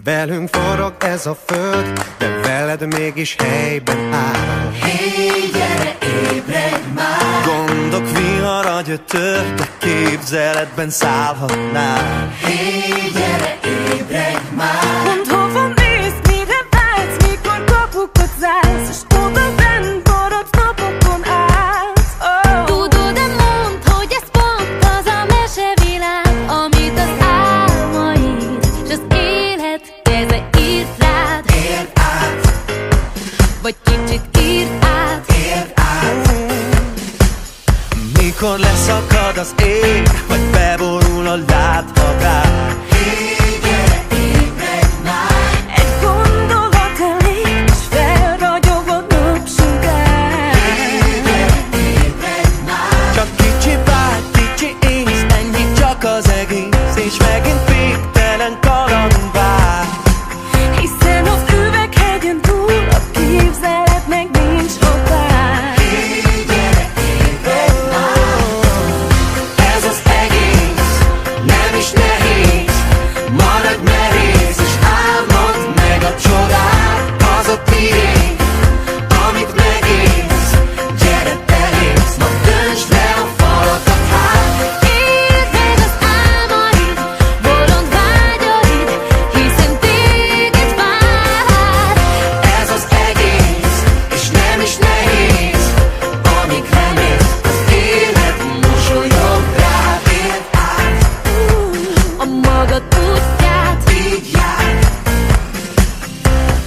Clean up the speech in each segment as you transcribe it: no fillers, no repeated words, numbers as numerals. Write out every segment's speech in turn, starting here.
Velünk forog ez a föld, de veled mégis helyben áll. Hé, gyere, ébredj már! Gondok vihara gyötör, de képzeletben szállhatnál. Hé, gyere, ébredj már! Mondd, hova mész, mire vágysz, mikor kapukat zársz, és oda benn maradsz napokon át. Tudod-e, mondd, hogy ez pont az a mesevilág, amit az álmaid s az élet keze írt rád. Érd át, Vagy kicsit írd át. érd át! Mikor leszakad az ég, vagy beborul a láthatár. Hé, gyere, ébredj már! Egy gondolat elég, és felragyog a napsugár. Hé, gyere, ébredj már! Csak kicsi vágy, kicsi ész, ennyi csak az egész, és megint végtelen kaland vár. Hiszen az üveghegyen túl a képzeletnek nincs határ. Hé, gyere, ébredj már! Ez az egész nem is nehéz, maradj merész, és álmod meg a csodát. Az a tiéd, amit megélsz, gyere, belépsz, ma döntsd le a falakat, hát! Éld meg az álmaid, bolond vágyaid, hiszen téged vár. Ez az egész, és nem is nehéz, amíg remélsz, az élet mosolyog rád. Érd át, A magad útját. így jár.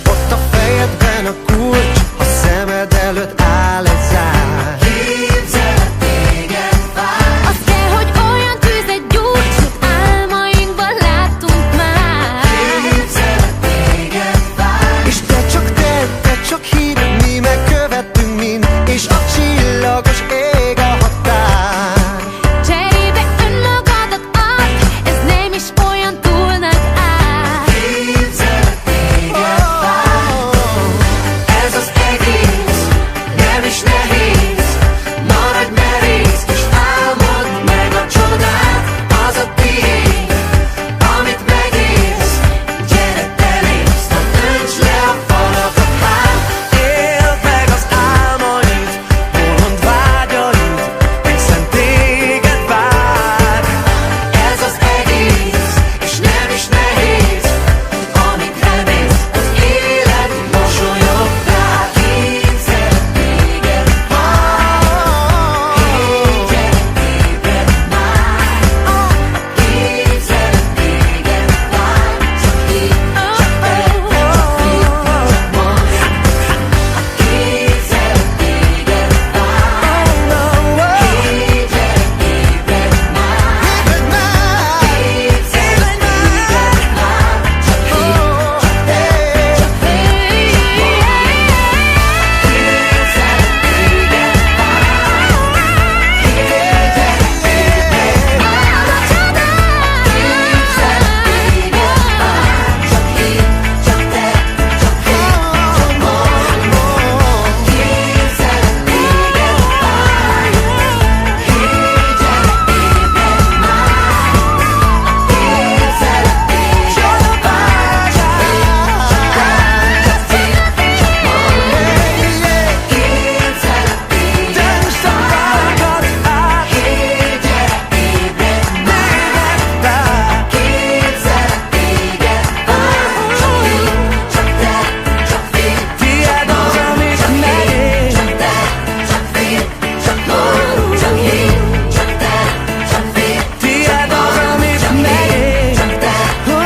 Ott a fejedben a kulcs, a szemed előtt áll egy zár. Képzeled, téged vár. Az kell, hogy olyan tűz egy gyújts, mint álmainkban láttunk már. Képzeled, téged vár. És te csak híd, mi megkövettünk mind, és a csillagos ég a határ. Cserébe önmagadat add, ez nem is olyan túl nagy ár. Képzeled, téged vár. Ez az egész nem is nehéz, maradj merész, és álmod meg a csodát. Az a tiéd, amit megélsz, gyere, belépsz, na döntsd le a falakat, hát! Éld meg az álmaid, bolond vágyaid, hiszen téged vár. Ez az egész, és nem is nehéz, amíg remélsz, az élet mosolyog rád. Képzeled, téged vár. Hé, gyere, ébredj már! Képzeled, téged vár. Csak így, csak te, csak így, csak most. Képzeled, téged vár. Hé, gyere, ébredj már! Képzeled, téged vár. Csak így, csak te, csak így, csak most. Képzeled, téged vár. Hé, gyere, ébredj már! Képzeled, téged vár. Csak így, csak te, csak így, csak most. Képzeled, téged vár. Hé, gyere, ébredj már! Képzeled, téged vár. Csak így, csak te, csak így, csak most. Képzeled, téged vár. Hé, gyere, ébredj már! Képzeled, téged vár. Csak így, csak te, csak így, Tiéd az, amit megél. csak te, csak így, csak most. Csak így, csak te, csak így, Tiéd az, amit megél. csak te,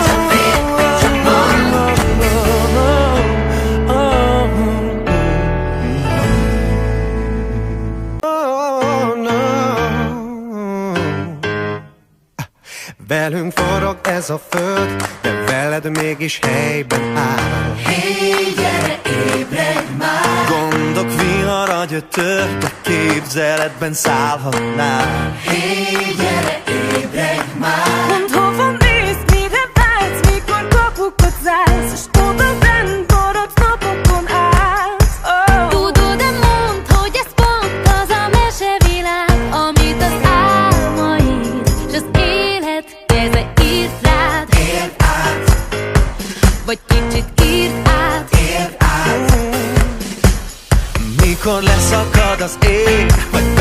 csak így, csak most. Velünk forog ez a föld, de veled mégis helyben áll. Hé, gyere, ébredj már! Gondok vihara gyötör, de képzeletben szállhatnál. Hé, gyere, ébredj már! Mondd, hova mész, mire vágysz, mikor kapukat zársz, és oda benn maradsz napokon át. Tudod-e, mondd, hogy ez pont az a mesevilág, amit az álmaid s az élet keze írt rád. Érd át, az ég, vagy